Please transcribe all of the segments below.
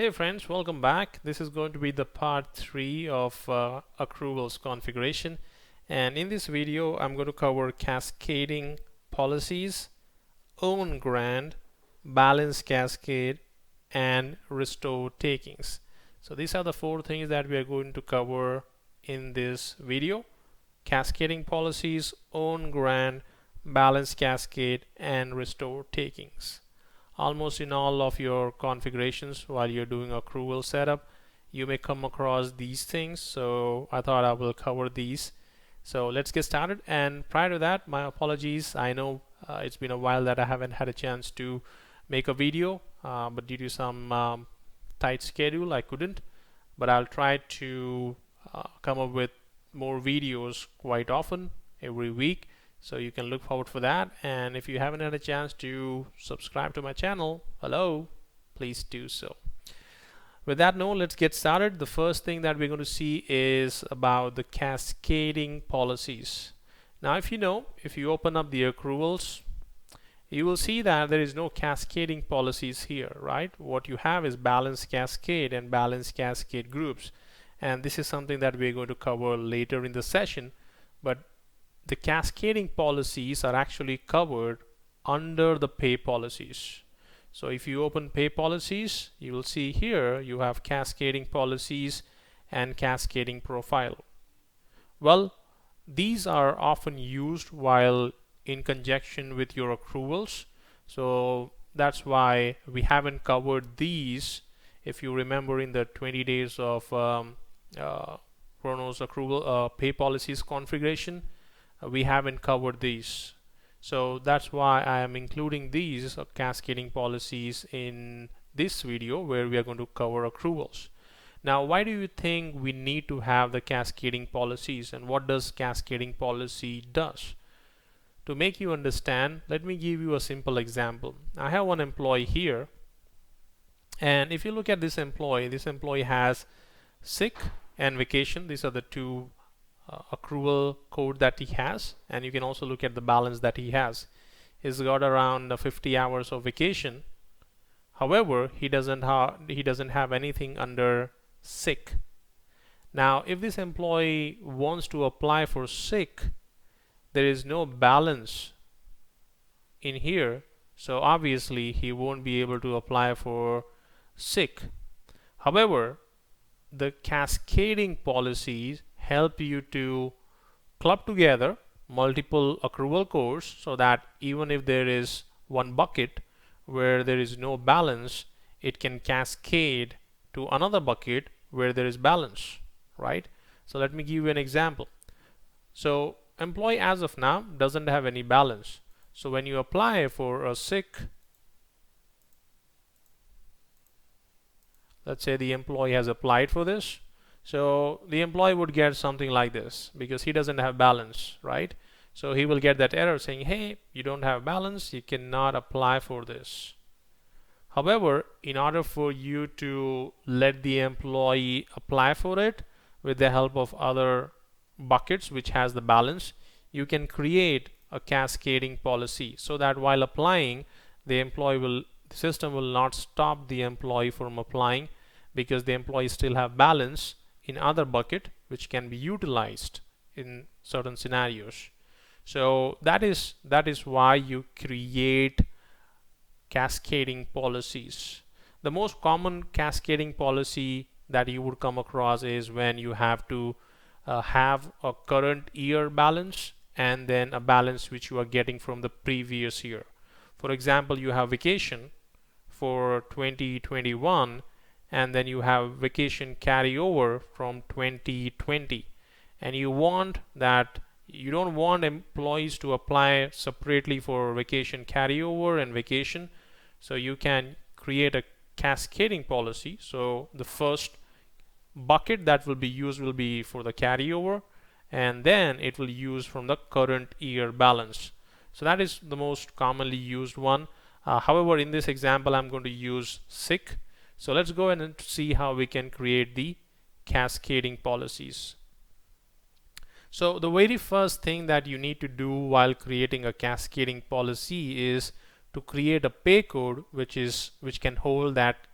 Hey friends, welcome back. This is going to be the part 3 of accruals configuration, and in this video I'm going to cover cascading policies, own grant, balance cascade, and restore takings. So these are the 4 things that we are going to cover in this video: cascading policies, own grant, balance cascade, and restore takings. Almost in all of your configurations while you're doing accrual setup, you may come across these things, so I thought I will cover these. So let's get started. And prior to that, my apologies. I know it's been a while that I haven't had a chance to make a video, but due to some tight schedule I couldn't, but I'll try to come up with more videos quite often every week, so you can look forward for that. And if you haven't had a chance to subscribe to my channel, hello, please do so. With that note, let's get started. The first thing that we're going to see is about the cascading policies. Now if you open up the accruals, you will see that there is no cascading policies here, right? What you have is balance cascade and balance cascade groups, and this is something that we're going to cover later in the session. But the cascading policies are actually covered under the pay policies. So if you open pay policies, you will see here you have cascading policies and cascading profile. Well, these are often used while in conjunction with your accruals, so that's why we haven't covered these. If you remember, in the 20 days of Kronos accrual pay policies configuration, we haven't covered these, so that's why I am including these cascading policies in this video where we are going to cover accruals. Now, why do you think we need to have the cascading policies, and what does cascading policy does? To make you understand, let me give you a simple example. I have one employee here, and if you look at this employee has sick and vacation. These are the two accrual code that he has, and you can also look at the balance that he has. He's got around 50 hours of vacation. However, he doesn't have anything under sick. Now if this employee wants to apply for sick, there is no balance in here, so obviously he won't be able to apply for sick. However, the cascading policies help you to club together multiple accrual codes, so that even if there is one bucket where there is no balance, it can cascade to another bucket where there is balance, right? So let me give you an example. So employee as of now doesn't have any balance, so when you apply for a sick, let's say the employee has applied for this, so the employee would get something like this because he doesn't have balance, right? So he will get that error saying, hey, you don't have balance, you cannot apply for this. However, in order for you to let the employee apply for it with the help of other buckets which has the balance, you can create a cascading policy, so that while applying, the system will not stop the employee from applying, because the employee still have balance in other bucket which can be utilized in certain scenarios. So that is why you create cascading policies. The most common cascading policy that you would come across is when you have to have a current year balance and then a balance which you are getting from the previous year. For example, you have vacation for 2021, and then you have vacation carryover from 2020, and you don't want employees to apply separately for vacation carryover and vacation, so you can create a cascading policy. So the first bucket that will be used will be for the carryover, and then it will use from the current year balance. So that is the most commonly used one. However, in this example I'm going to use sick. So let's go ahead and see how we can create the cascading policies. So the very first thing that you need to do while creating a cascading policy is to create a pay code which can hold that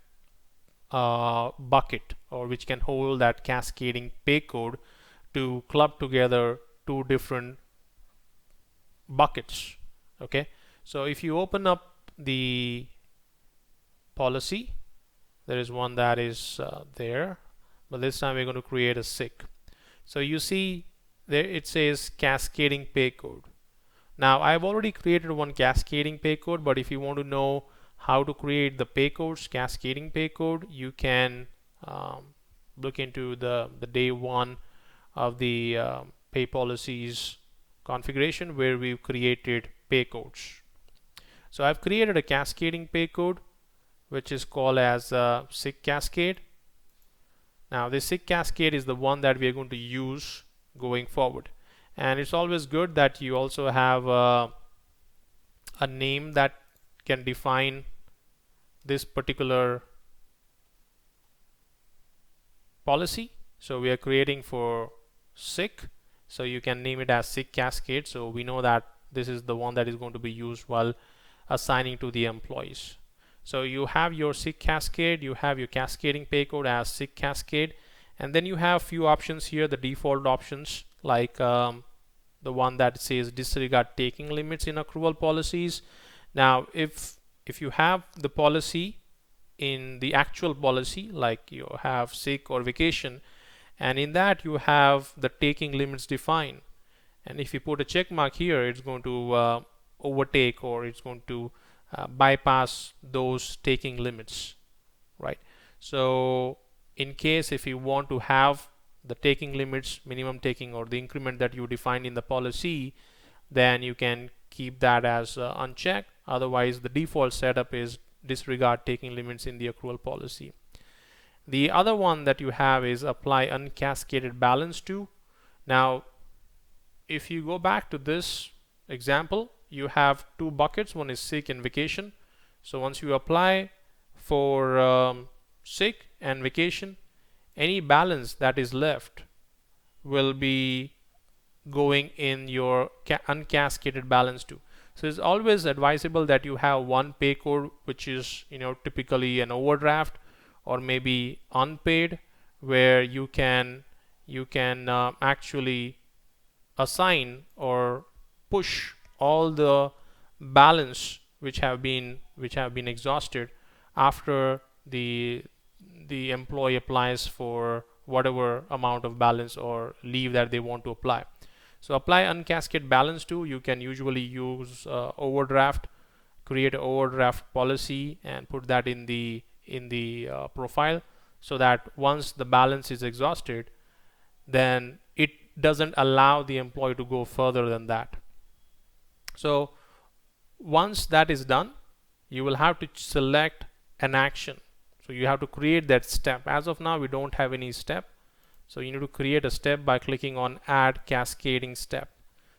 bucket, or which can hold that cascading pay code to club together two different buckets. Okay, so if you open up the policy, there is one that is there, but this time we're going to create a SIC. So you see there it says cascading pay code. Now I've already created one cascading pay code, but if you want to know how to create the pay codes, cascading pay code, you can look into the day one of the pay policies configuration where we've created pay codes. So I've created a cascading pay code which is called as SIC cascade. Now this SIC cascade is the one that we are going to use going forward, and it's always good that you also have a name that can define this particular policy. So we are creating for SIC, so you can name it as SIC cascade, so we know that this is the one that is going to be used while assigning to the employees. So you have your SIC cascade, you have your cascading pay code as SIC cascade, and then you have few options here, the default options, like the one that says disregard taking limits in accrual policies. Now if you have the policy in the actual policy, like you have sick or vacation, and in that you have the taking limits defined, and if you put a check mark here, it's going to overtake, or it's going to bypass those taking limits, right? So in case if you want to have the taking limits, minimum taking, or the increment that you defined in the policy, then you can keep that as unchecked. Otherwise the default setup is disregard taking limits in the accrual policy. The other one that you have is apply uncascaded balance to. Now if you go back to this example, you have two buckets, one is sick and vacation. So once you apply for sick and vacation, any balance that is left will be going in your uncascaded balance to. So it's always advisable that you have one pay code which is typically an overdraft or maybe unpaid, where you can actually assign or push all the balance which have been exhausted after the employee applies for whatever amount of balance or leave that they want to apply. So apply uncascade balance to, you can usually use overdraft, create an overdraft policy and put that in the profile, so that once the balance is exhausted, then it doesn't allow the employee to go further than that. So once that is done, you will have to select an action. So you have to create that step. As of now we don't have any step, so you need to create a step by clicking on add cascading step.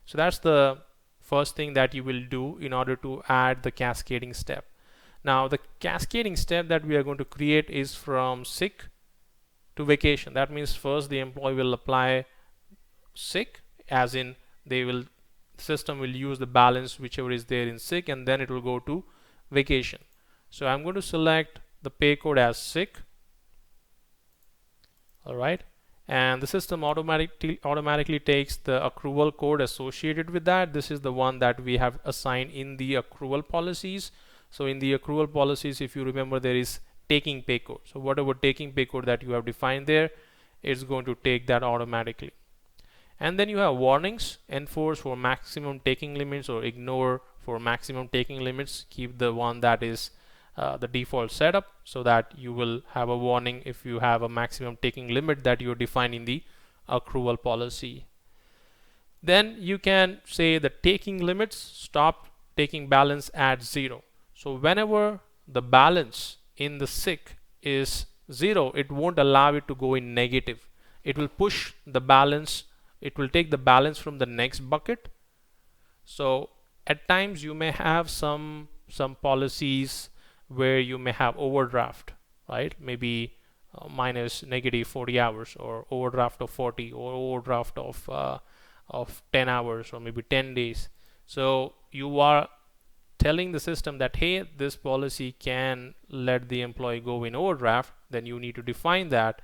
So that's the first thing that you will do in order to add the cascading step. Now the cascading step that we are going to create is from sick to vacation. That means first the employee will apply sick, as in the system will use the balance whichever is there in sick, and then it will go to vacation. So I'm going to select the pay code as sick. Alright, and the system automatically takes the accrual code associated with that. This is the one that we have assigned in the accrual policies. So in the accrual policies, if you remember, there is taking pay code. So whatever taking pay code that you have defined there, it's going to take that automatically. And then you have warnings: enforce for maximum taking limits or ignore for maximum taking limits. Keep the one that is the default setup, so that you will have a warning if you have a maximum taking limit that you define in the accrual policy. Then you can say the taking limits stop taking balance at 0. So whenever the balance in the sick is 0, it won't allow it to go in negative. It will push the balance, it will take the balance from the next bucket. So at times you may have some policies where you may have overdraft, right? Maybe minus negative 40 hours, or overdraft of 40, or overdraft of 10 hours, or maybe 10 days. So you are telling the system that, hey, this policy can let the employee go in overdraft, then you need to define that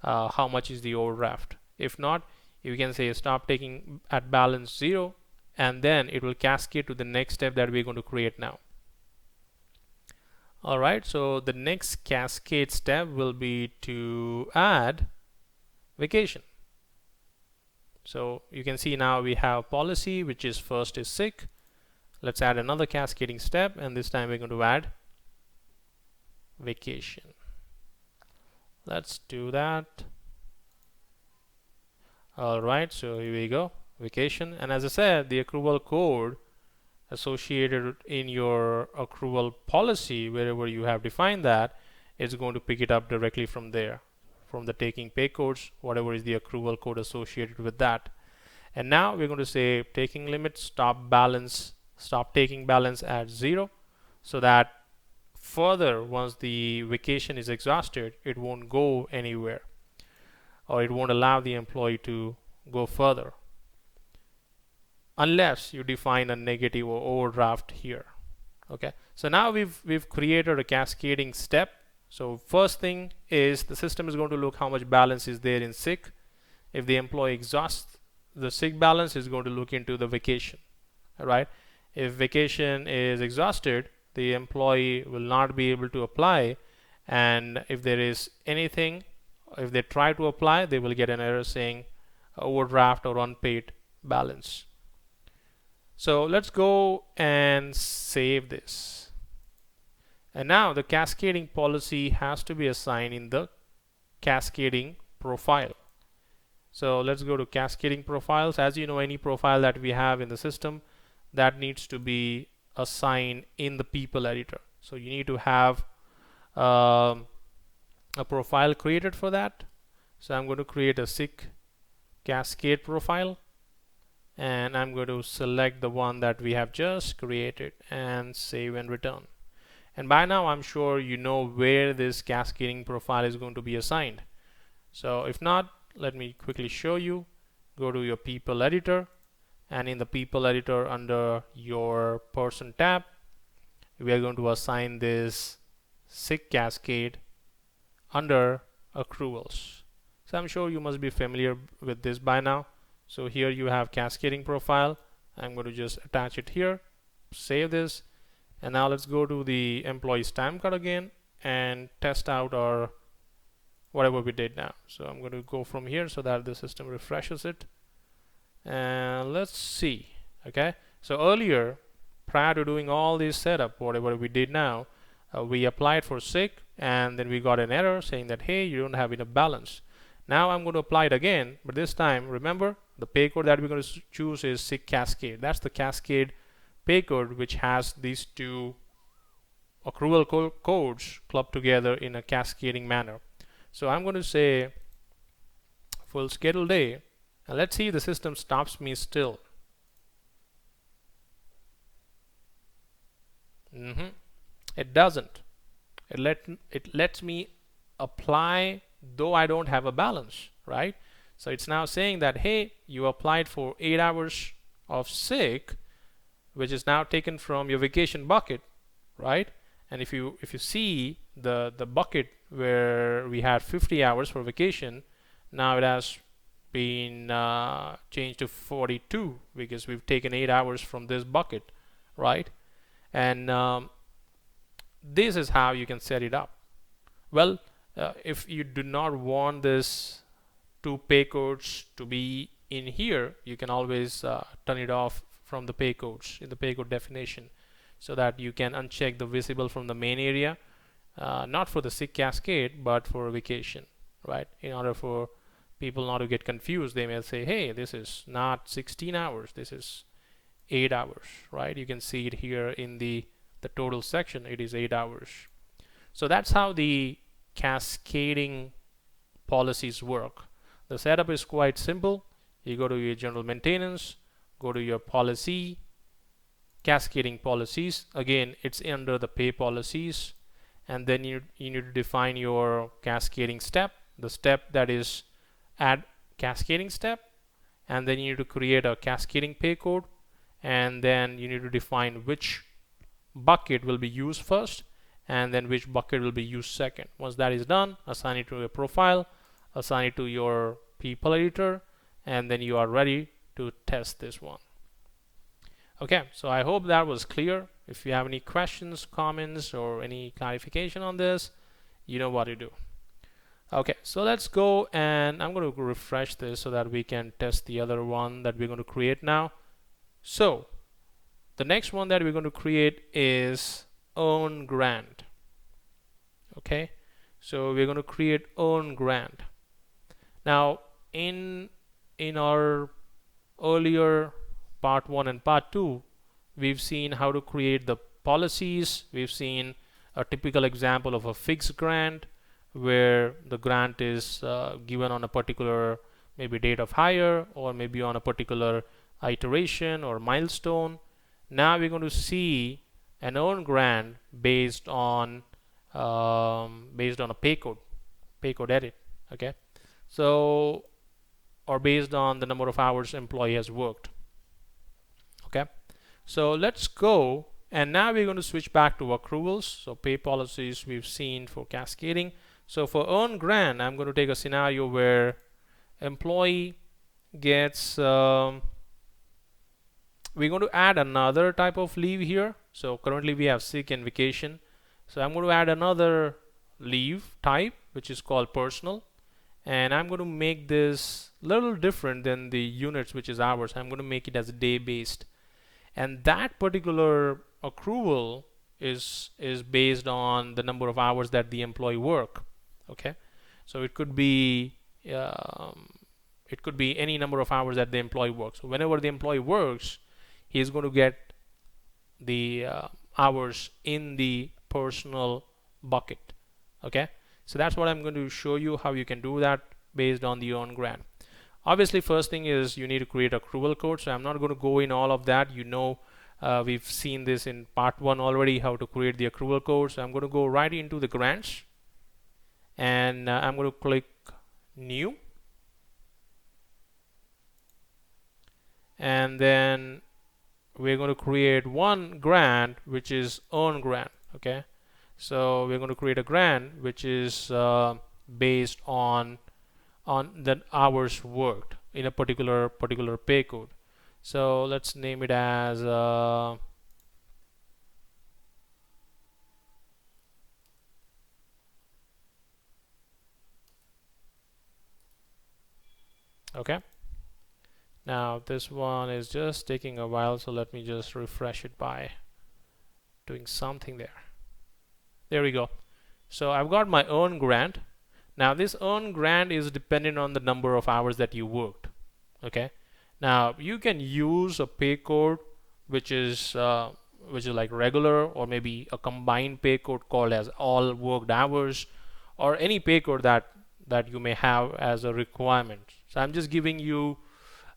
how much is the overdraft. If not, you can say stop taking at balance 0, and then it will cascade to the next step that we're going to create now. Alright, so the next cascade step will be to add vacation. So you can see now we have policy, which is first is sick. Let's add another cascading step, and this time we're going to add vacation. Let's do that. Alright, so here we go, vacation. And as I said, the accrual code associated in your accrual policy, wherever you have defined that, is going to pick it up directly from there, from the taking pay codes, whatever is the accrual code associated with that. And now we're going to say taking limit stop taking balance at 0, so that further, once the vacation is exhausted, it won't go anywhere, or it won't allow the employee to go further unless you define a negative or overdraft here. Okay, so now we've created a cascading step. So first thing is the system is going to look how much balance is there in sick. If the employee exhausts the sick balance, is going to look into the vacation. All right, if vacation is exhausted, the employee will not be able to apply, and if there is anything, if they try to apply, they will get an error saying overdraft or unpaid balance. So let's go and save this. And now the cascading policy has to be assigned in the cascading profile. So let's go to cascading profiles. As you know, any profile that we have in the system, that needs to be assigned in the people editor. So you need to have a profile created for that. So I'm going to create a sick cascade profile, and I'm going to select the one that we have just created and save and return. And by now I'm sure you know where this cascading profile is going to be assigned. So if not, let me quickly show you. Go to your people editor, and in the people editor, under your person tab, we are going to assign this sick cascade under accruals. So I'm sure you must be familiar with this by now. So here you have cascading profile. I'm going to just attach it here, save this, and now let's go to the employee's time card again and test out our whatever we did now. So I'm going to go from here so that the system refreshes it, and let's see. Okay, so earlier, prior to doing all this setup, whatever we did now, we applied for sick, and then we got an error saying that, hey, you don't have enough balance. Now I'm going to apply it again, but this time, remember, the pay code that we're going to choose is sick cascade. That's the cascade pay code, which has these two accrual codes clubbed together in a cascading manner. So I'm going to say full schedule day, and let's see if the system stops me still. It doesn't. It lets me apply though I don't have a balance, right? So it's now saying that, hey, you applied for 8 hours of sick, which is now taken from your vacation bucket, right? And if you see the bucket where we had 50 hours for vacation, now it has been changed to 42 because we've taken 8 hours from this bucket, right? And this is how you can set it up. Well, if you do not want this two pay codes to be in here, you can always turn it off from the pay codes in the pay code definition, so that you can uncheck the visible from the main area, not for the sick cascade but for vacation, right? In order for people not to get confused, they may say, hey, this is not 16 hours, this is 8 hours, right? You can see it here in the total section, it is 8 hours. So that's how the cascading policies work. The setup is quite simple. You go to your general maintenance, go to your policy, cascading policies. Again, it's under the pay policies, and then you need to define your cascading step, the step that is add cascading step, and then you need to create a cascading pay code, and then you need to define which bucket will be used first and then which bucket will be used second. Once that is done, assign it to your profile, assign it to your people editor, and then you are ready to test this one. Okay, so I hope that was clear. If you have any questions, comments, or any clarification on this, you know what to do. Okay, so let's go, and I'm going to refresh this so that we can test the other one that we're going to create now. So the next one that we're going to create is earn grant. Okay, so we're going to create earn grant. Now in our earlier part 1 and part 2, we've seen how to create the policies. We've seen a typical example of a fixed grant where the grant is given on a particular maybe date of hire or maybe on a particular iteration or milestone. Now we're going to see an earn grant based on a pay code edit. Okay, so or based on the number of hours employee has worked. Okay, so let's go, and now we're going to switch back to accruals. So pay policies we've seen for cascading. So for earn grant, I'm going to take a scenario where employee gets we're going to add another type of leave here. So currently we have sick and vacation, so I'm going to add another leave type which is called personal, and I'm going to make this a little different than the units, which is hours. I'm going to make it as day based, and that particular accrual is based on the number of hours that the employee work. Okay, so it could be any number of hours that the employee works. So whenever the employee works, he is going to get the hours in the personal bucket. Okay, so that's what I'm going to show you how you can do that based on the earn grant. Obviously, first thing is you need to create accrual code. So I'm not going to go in all of that. You know, we've seen this in part 1 already, how to create the accrual code. So I'm going to go right into the grants, and I'm going to click new, and then we're going to create one grant which is earn grant. Okay, so we're going to create a grant which is based on the hours worked in a particular pay code. So let's name it as okay. Now this one is just taking a while, so let me just refresh it by doing something there. There we go. So I've got my earn grant. Now this earn grant is dependent on the number of hours that you worked. Okay, now you can use a pay code which is like regular, or maybe a combined pay code called as all worked hours, or any pay code that you may have as a requirement. So I'm just giving you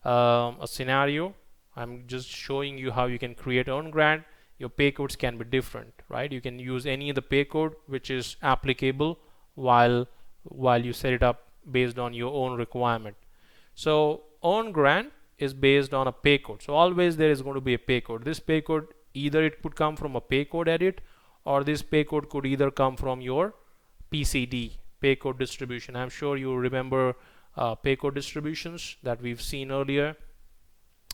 a scenario. I'm just showing you how you can create earn grant. Your pay codes can be different, right? You can use any of the pay code which is applicable while you set it up based on your own requirement. So earn grant is based on a pay code. So always there is going to be a pay code. This pay code, either it could come from a pay code edit, or this pay code could either come from your PCD, pay code distribution. I'm sure you remember pay code distributions that we've seen earlier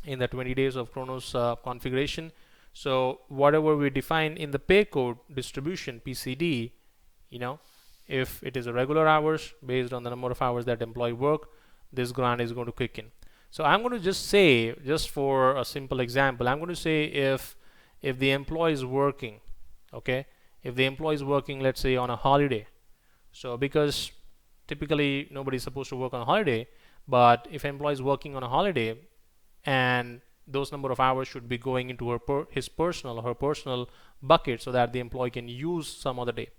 in the 20 days of Kronos configuration. So whatever we define in the pay code distribution PCD, you know, if it is a regular hours based on the number of hours that employee work, this grant is going to kick in. So I'm going to just say, just for a simple example, I'm going to say if the employee is working, okay, if the employee is working, let's say on a holiday. So because typically nobody is supposed to work on a holiday, but if employee is working on a holiday, and those number of hours should be going into his personal or her personal bucket, so that the employee can use some other day.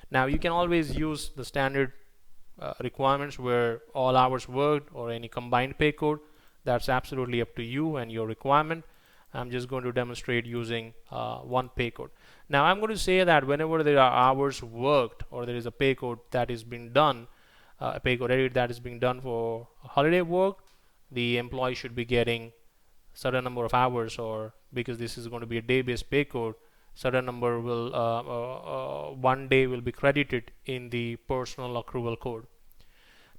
Now you can always use the standard requirements where all hours worked, or any combined pay code. That's absolutely up to you and your requirement. I'm just going to demonstrate using one pay code. Now I'm going to say that whenever there are hours worked, or there is a pay code that is being done, a pay code edit that is being done for holiday work, the employee should be getting certain number of hours, or because this is going to be a day-based pay code, certain number will 1 day will be credited in the personal accrual code.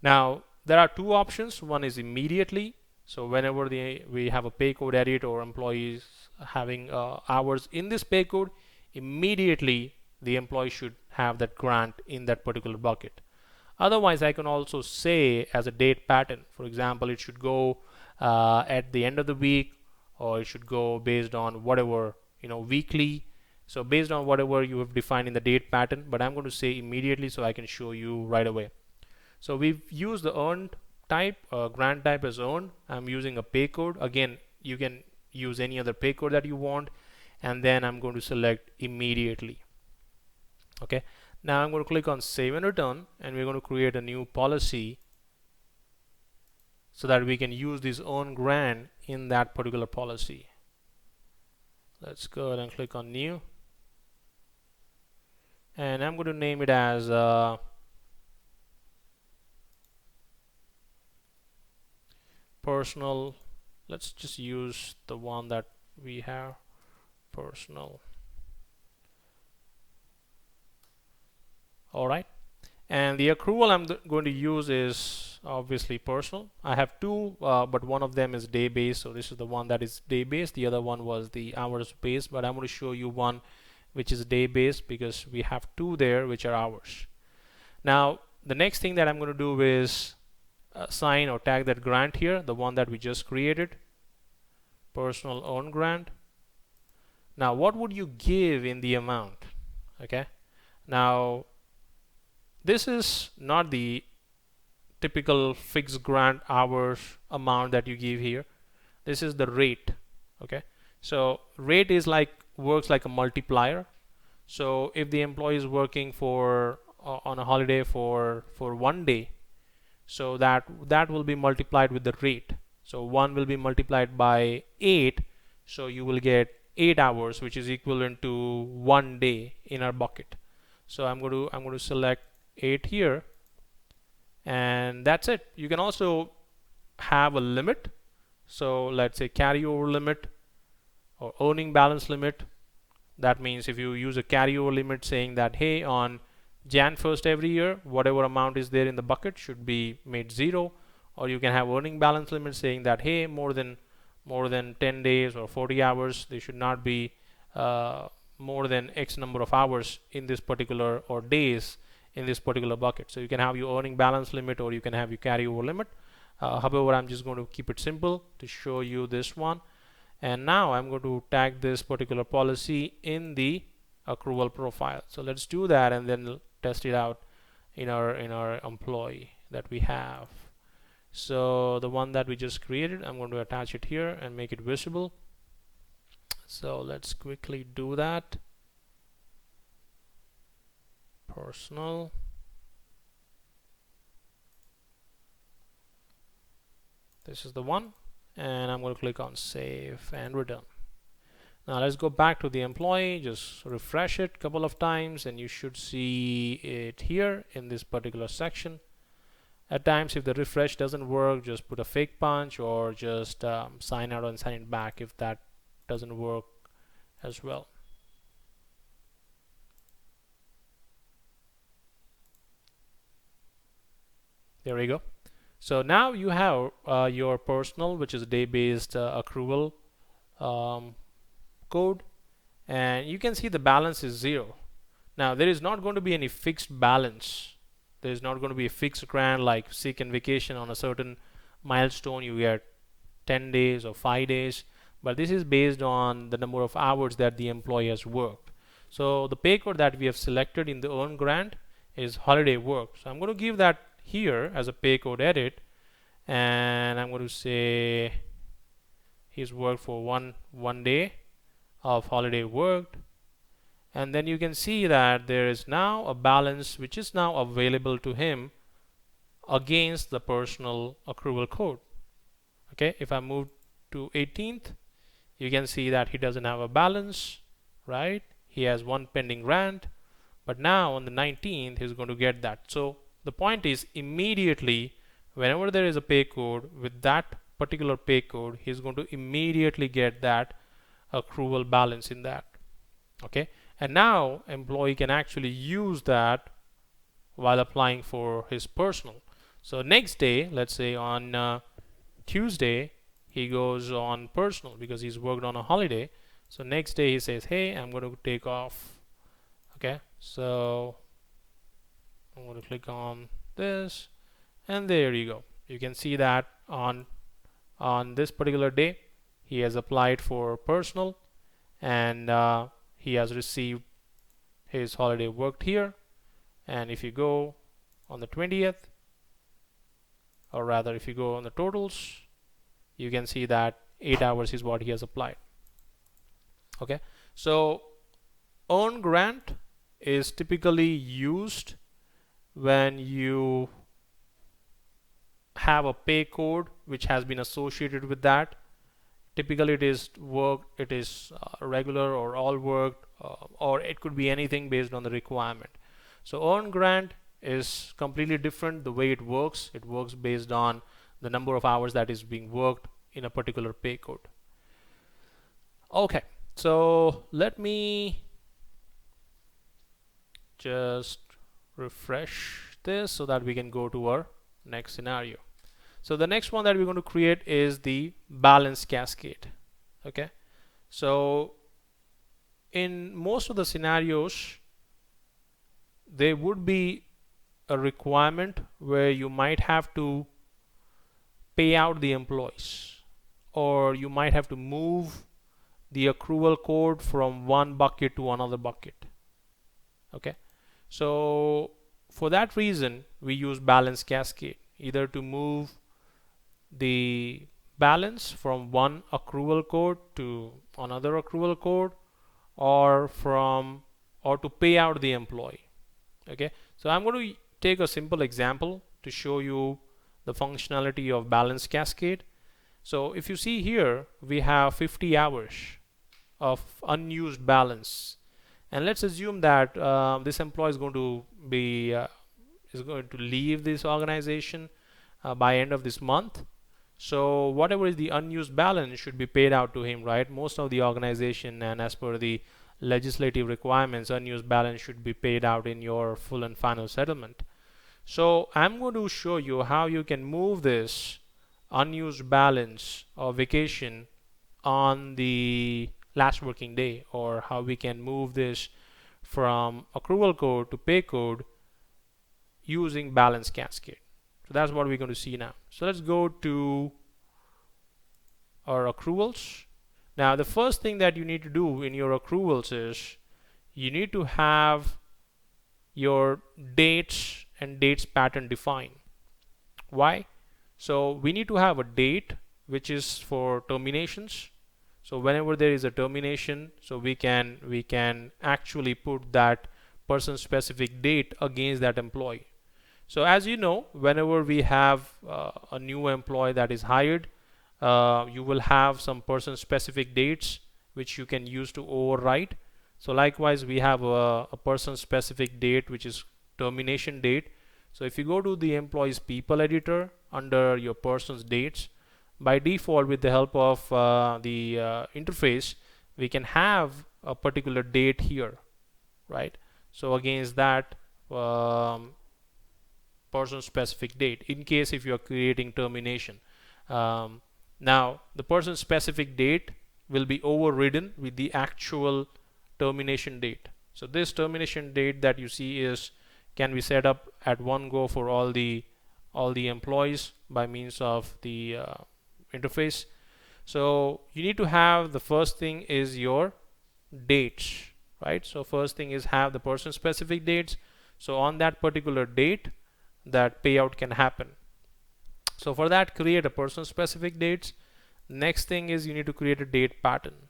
Now there are two options. One is immediately. So whenever we have a pay code edit or employees having hours in this pay code, immediately the employee should have that grant in that particular bucket. Otherwise, I can also say as a date pattern. For example, it should go at the end of the week, or it should go based on whatever, weekly. So based on whatever you have defined in the date pattern, but I'm going to say immediately so I can show you right away. So we've used the earned type, grant type as earned. I'm using a pay code. Again, you can use any other pay code that you want, and then I'm going to select immediately. Okay, now I'm going to click on save and return, and we're going to create a new policy so that we can use this earned grant in that particular policy. Let's go ahead and click on new, and I'm going to name it as personal. Let's just use the one that we have, personal. Alright, and the accrual I'm going to use is obviously personal. I have two, but one of them is day based, so this is the one that is day based. The other one was the hours based, but I'm going to show you one which is day based because we have two there which are hours. Now the next thing that I'm going to do is assign or tag that grant here, the one that we just created, personal earned grant. Now what would you give in the amount? Okay, now this is not the typical fixed grant hours amount that you give here. This is the rate. Okay, so rate is works like a multiplier. So if the employee is working for on a holiday for 1 day, so that will be multiplied with the rate. So 1 will be multiplied by 8, so you will get 8 hours, which is equivalent to 1 day in our bucket. So I'm going to select 8 here, and that's it. You can also have a limit. So let's say carryover limit or earning balance limit. That means if you use a carryover limit saying that, hey, on Jan 1st every year, whatever amount is there in the bucket should be made 0. Or you can have earning balance limit saying that, hey, more than 10 days or 40 hours, they should not be more than X number of hours in this particular, or days in this particular bucket. So you can have your earning balance limit, or you can have your carryover limit. However, I'm just going to keep it simple to show you this one. And now I'm going to tag this particular policy in the accrual profile. So let's do that and then test it out in our employee that we have. So the one that we just created, I'm going to attach it here and make it visible. So let's quickly do that. Personal. This is the one, and I'm going to click on save and return. Now let's go back to the employee, just refresh it a couple of times, and you should see it here in this particular section. At times, if the refresh doesn't work, just put a fake punch, or just sign out and sign it back if that doesn't work as well. There we go. So now you have your personal, which is day-based accrual code, and you can see the balance is 0. Now there is not going to be any fixed balance. There is not going to be a fixed grant like sick and vacation. On a certain milestone you get 10 days or 5 days, but this is based on the number of hours that the employee has worked. So the pay code that we have selected in the earned grant is holiday work. So I'm going to give that here as a pay code edit, and I'm going to say he's worked for one day of holiday worked, and then you can see that there is now a balance which is now available to him against the personal accrual code. Okay, if I move to 18th, you can see that he doesn't have a balance, right? He has one pending grant, but now on the 19th he's going to get that. So the point is, immediately whenever there is a pay code with that particular pay code, he's going to immediately get that accrual balance in that. Okay, and now employee can actually use that while applying for his personal. So next day, let's say on Tuesday, he goes on personal because he's worked on a holiday. So next day he says, hey, I'm going to take off. Okay, so I'm going to click on this, and there you go. You can see that on this particular day he has applied for personal, and he has received his holiday worked here. And if you go on the 20th, or rather if you go on the totals, you can see that 8 hours is what he has applied. Okay, so earn grant is typically used when you have a pay code which has been associated with that. Typically it is work, it is regular or all work, or it could be anything based on the requirement. So earn grant is completely different. The way it works based on the number of hours that is being worked in a particular pay code. Okay, so let me just refresh this so that we can go to our next scenario. So the next one that we're going to create is the balance cascade. Okay, so in most of the scenarios there would be a requirement where you might have to pay out the employees, or you might have to move the accrual code from one bucket to another bucket. Okay, so for that reason we use balance cascade, either to move the balance from one accrual code to another accrual code, or to pay out the employee. Okay, so I'm going to take a simple example to show you the functionality of balance cascade. So if you see here, we have 50 hours of unused balance, and let's assume that this employee is going to leave this organization by end of this month. So whatever is the unused balance should be paid out to him, right? Most of the organization, and as per the legislative requirements, unused balance should be paid out in your full and final settlement. So I'm going to show you how you can move this unused balance or vacation on the last working day, or how we can move this from accrual code to pay code using balance cascade. So that's what we're going to see now. So let's go to our accruals. Now the first thing that you need to do in your accruals is you need to have your dates and dates pattern defined. Why? So we need to have a date which is for terminations. So whenever there is a termination, so we can actually put that person specific date against that employee. So as you know, whenever we have a new employee that is hired, you will have some person specific dates which you can use to overwrite. So likewise we have a person specific date which is termination date. So if you go to the employees people editor under your person's dates, by default with the help of the interface, we can have a particular date here, right? So against that person specific date, in case if you are creating termination, now the person specific date will be overridden with the actual termination date. So this termination date that you see can be set up at one go for all the employees by means of the interface. So you need to have, the first thing is your dates, right? So first thing is have the person specific dates. So on that particular date that payout can happen. So for that, create a person specific dates. Next thing is you need to create a date pattern.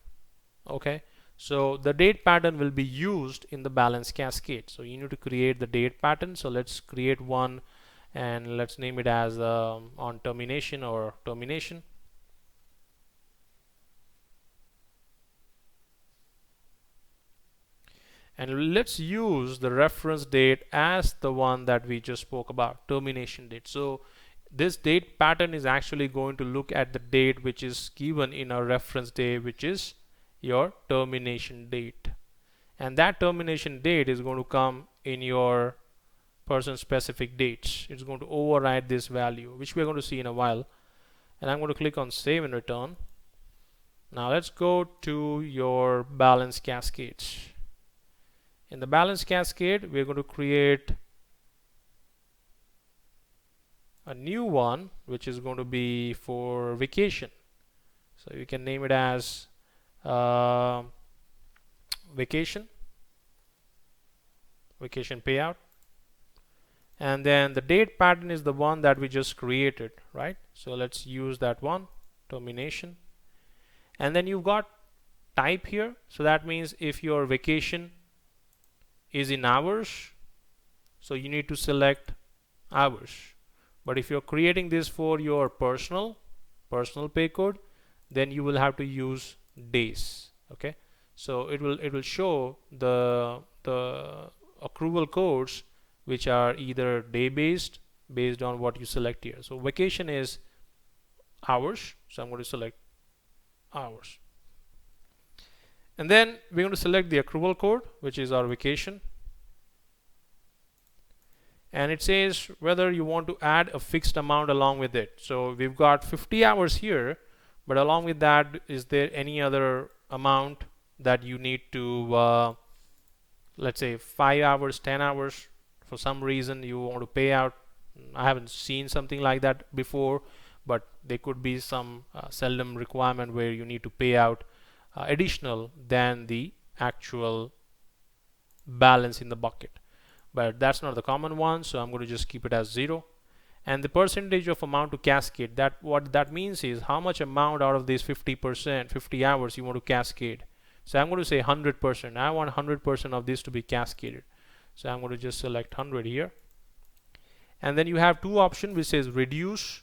Okay, so the date pattern will be used in the balance cascade. So you need to create the date pattern. So let's create one, and let's name it as on termination or termination. And let's use the reference date as the one that we just spoke about, termination date. So this date pattern is actually going to look at the date which is given in our reference day, which is your termination date. and that termination date is going to come in your person specific dates. It's going to override this value, which we're going to see in a while. And I'm going to click on save and return. Now let's go to your balance cascades. In the balance cascade, we're going to create a new one, which is going to be for vacation. So you can name it as vacation payout. And then the date pattern is the one that we just created, right? So let's use that one, termination. And then you've got type here. So that means if your vacation is in hours, so you need to select hours. But if you're creating this for your personal pay code, then you will have to use days. Okay, so it will show the accrual codes which are either day based on what you select here. So vacation is hours, so I'm going to select hours. And then we're going to select the accrual code, which is our vacation. And it says whether you want to add a fixed amount along with it. So we've got 50 hours here, but along with that, is there any other amount that you need to, let's say 5 hours, 10 hours, for some reason you want to pay out. I haven't seen something like that before, but there could be some seldom requirement where you need to pay out additional than the actual balance in the bucket. But that's not the common one, so I'm going to just keep it as 0. And the percentage of amount to cascade, that what that means is how much amount out of this 50%, 50 hours you want to cascade. So I'm going to say 100%. I want 100% of this to be cascaded. So I'm going to just select 100 here. And then you have two options which says reduce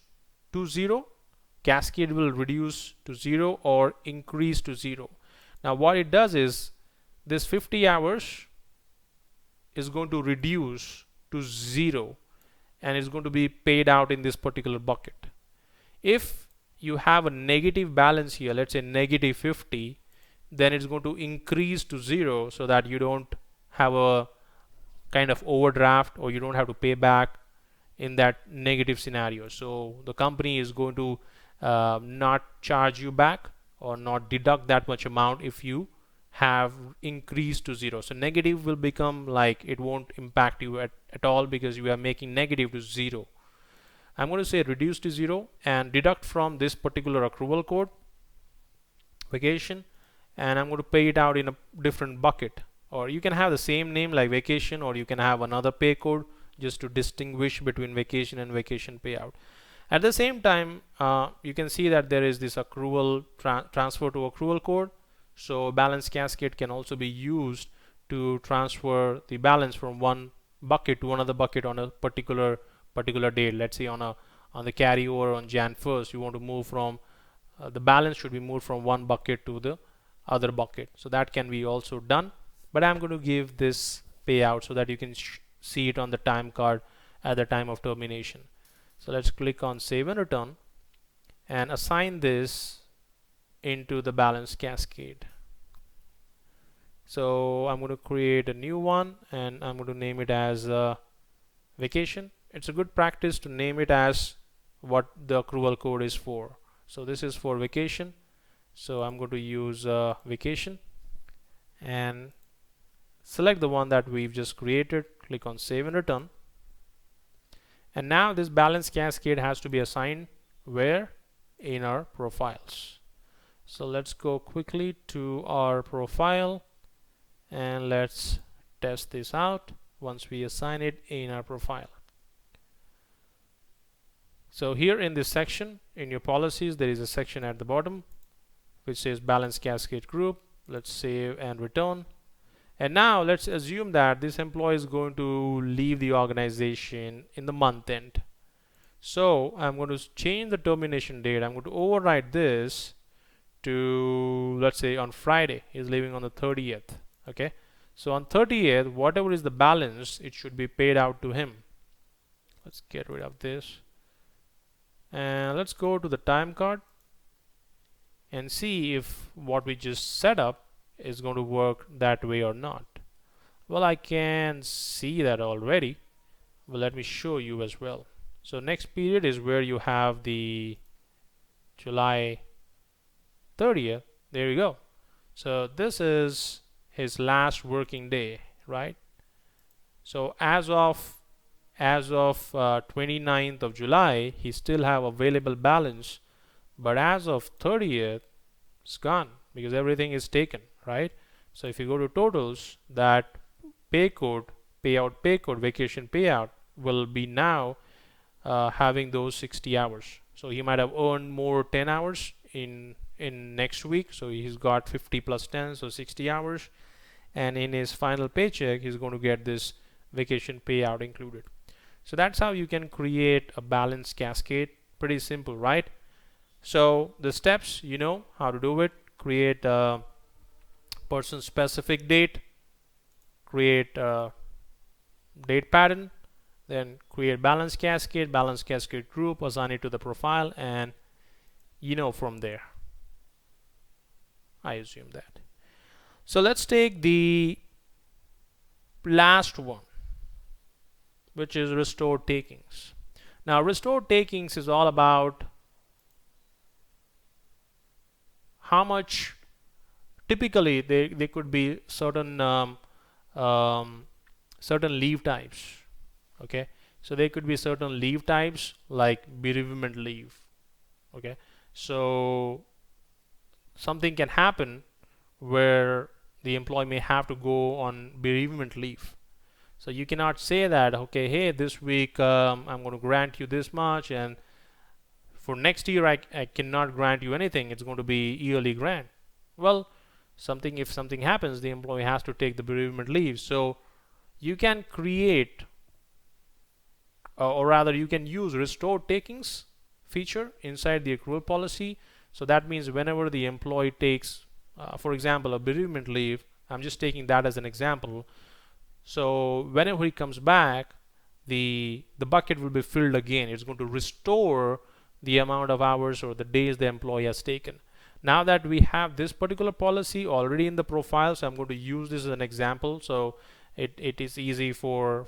to 0. Cascade will reduce to 0 or increase to 0. Now what it does is this 50 hours is going to reduce to 0 and it's going to be paid out in this particular bucket. If you have a negative balance here, let's say negative 50, then it's going to increase to 0 so that you don't have a kind of overdraft or you don't have to pay back in that negative scenario. So the company is going to not charge you back or not deduct that much amount if you have increased to 0. So negative will become like it won't impact you at all because you are making negative to 0. I'm going to say reduce to 0 and deduct from this particular accrual code vacation, and I'm going to pay it out in a different bucket. Or you can have the same name like vacation, or you can have another pay code just to distinguish between vacation and vacation payout. At the same time, you can see that there is this accrual transfer to accrual code. So balance cascade can also be used to transfer the balance from one bucket to another bucket on a particular date. Let's say on the carryover on Jan 1st, you want to move from the balance should be moved from one bucket to the other bucket. So that can be also done. But I'm going to give this payout so that you can see it on the time card at the time of termination. So let's click on save and return and assign this into the balance cascade. So I'm going to create a new one and I'm going to name it as vacation. It's a good practice to name it as what the accrual code is for. So this is for vacation, so I'm going to use vacation and select the one that we've just created. Click on save and return, and now this balance cascade has to be assigned where? In our profiles. So let's go quickly to our profile and let's test this out once we assign it in our profile. So here in this section, in your policies, there is a section at the bottom which says balance cascade group. Let's save and return. And now let's assume that this employee is going to leave the organization in the month end. So I'm going to change the termination date. I'm going to override this to, let's say, on Friday. He's leaving on the 30th. Okay, so on 30th, whatever is the balance, it should be paid out to him. Let's get rid of this and let's go to the time card and see if what we just set up is going to work that way or not. Well, I can see that already. Well, let me show you as well. So next period is where you have the July 30th. There you go. So this is his last working day, right? So as of 29th of July, he still have available balance, but as of 30th, it's gone because everything is taken, right? So if you go to totals, that pay code, payout pay code, vacation payout will be now having those 60 hours. So he might have earned more 10 hours in next week, so he's got 50 plus 10, so 60 hours, and in his final paycheck he's going to get this vacation payout included. So that's how you can create a balance cascade. Pretty simple, right? So the steps, you know how to do it. Create a person specific date, create a date pattern, then create balance cascade group, assign it to the profile, and you know from there. I assume that. So let's take the last one, which is restore takings. Now restore takings is all about how much. Typically they could be certain certain leave types. Okay, so there could be certain leave types like bereavement leave. Okay, so something can happen where the employee may have to go on bereavement leave. So you cannot say that, okay, hey, this week I'm going to grant you this much, and for next year I cannot grant you anything. It's going to be yearly grant. Well, if something happens, the employee has to take the bereavement leave. So you can create, or rather you can use restore takings feature inside the accrual policy. So that means whenever the employee takes, for example, a bereavement leave, I'm just taking that as an example. So whenever he comes back, the bucket will be filled again. It's going to restore the amount of hours or the days the employee has taken. Now that we have this particular policy already in the profile, so I'm going to use this as an example. So it is easy for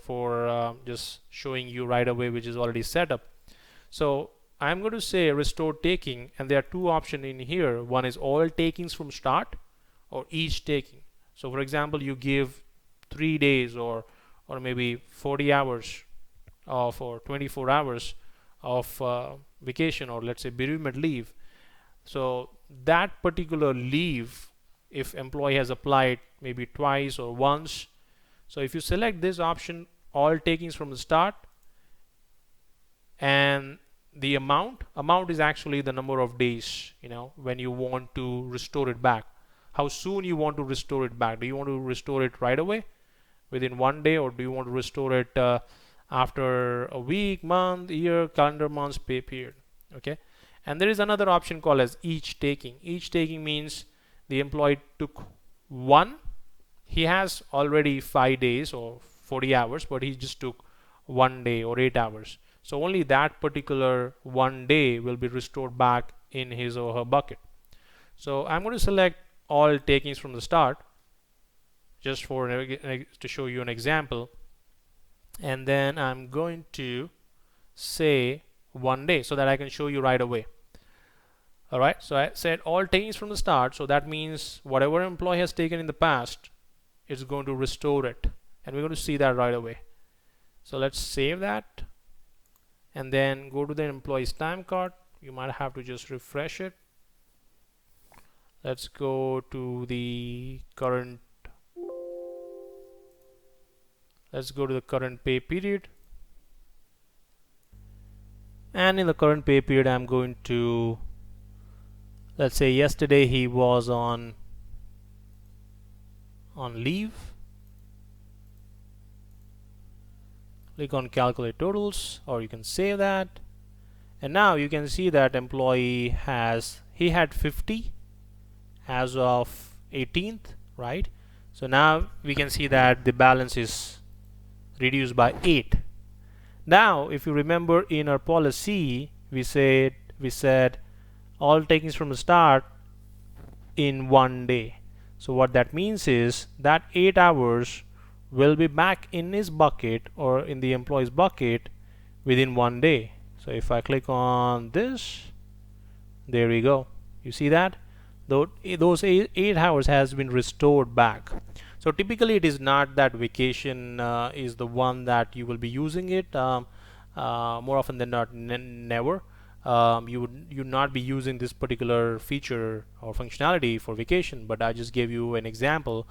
just showing you right away, which is already set up. So I'm going to say restore taking, and there are two options in here. One is all takings from start or each taking. So for example, you give 3 days or maybe 40 hours of, or 24 hours of vacation, or let's say bereavement leave. So that particular leave, if employee has applied maybe twice or once, so if you select this option, all takings from the start, and the amount is actually the number of days, you know, when you want to restore it back, how soon you want to restore it back. Do you want to restore it right away within 1 day, or do you want to restore it after a week, month, year, calendar months, pay period? Okay, and there is another option called as each taking. Each taking means the employee took one, he has already 5 days or 40 hours, but he just took 1 day or 8 hours. So only that particular 1 day will be restored back in his or her bucket. So I'm going to select all takings from the start, just for to show you an example, and then I'm going to say 1 day so that I can show you right away. Alright, so I said all takings from the start, so that means whatever employee has taken in the past, it's going to restore it, and we're going to see that right away. So let's save that and then go to the employee's time card. You might have to just refresh it. Let's go to the current pay period, and in the current pay period I'm going to, let's say yesterday he was on leave. Click on calculate totals, or you can save that, and now you can see that employee had 50 as of 18th, right? So now we can see that the balance is reduced by 8. Now if you remember, in our policy we said all takings from the start in 1 day. So what that means is that 8 hours will be back in his bucket or in the employee's bucket within 1 day. So if I click on this, there we go. You see that? Those 8 hours has been restored back. So typically it is not that vacation is the one that you will be using it. More often than not, never. You not be using this particular feature or functionality for vacation, but I just gave you an example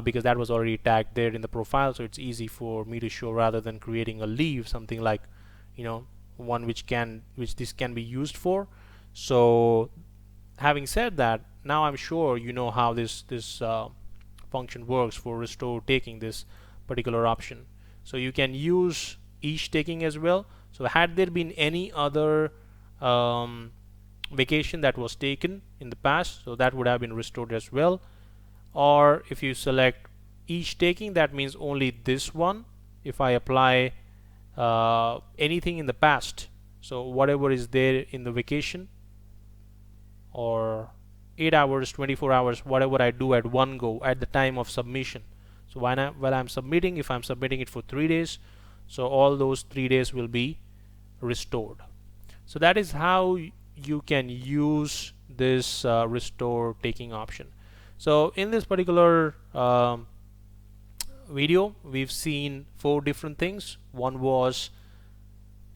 because that was already tagged there in the profile, so it's easy for me to show rather than creating a leave, something like, you know, one which this can be used for. So having said that, now I'm sure you know how this function works for restore taking, this particular option. So you can use each taking as well. So had there been any other vacation that was taken in the past, so that would have been restored as well. Or if you select each taking, that means only this one. If I apply anything in the past, so whatever is there in the vacation, or 8 hours, 24 hours, whatever I do at one go at the time of submission. So while I'm submitting, if I'm submitting it for 3 days, so all those 3 days will be restored. So that is how you can use this restore taking option. So in this particular video, we've seen 4 different things. One was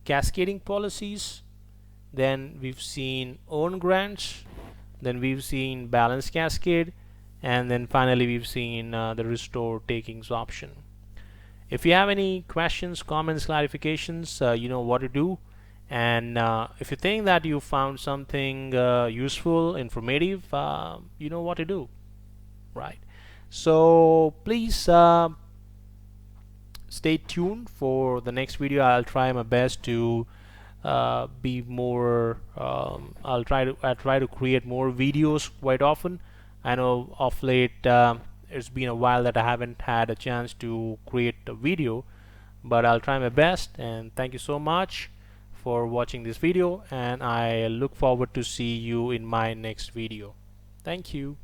cascading policies, then we've seen own grants, then we've seen balance cascade, and then finally we've seen the restore takings option. If you have any questions, comments, clarifications, you know what to do. And if you think that you found something useful, informative, you know what to do, right? So please stay tuned for the next video. I'll try my best to be more I'll try to create more videos quite often. I know of late it's been a while that I haven't had a chance to create a video, but I'll try my best. And thank you so much for watching this video, and I look forward to see you in my next video. Thank you.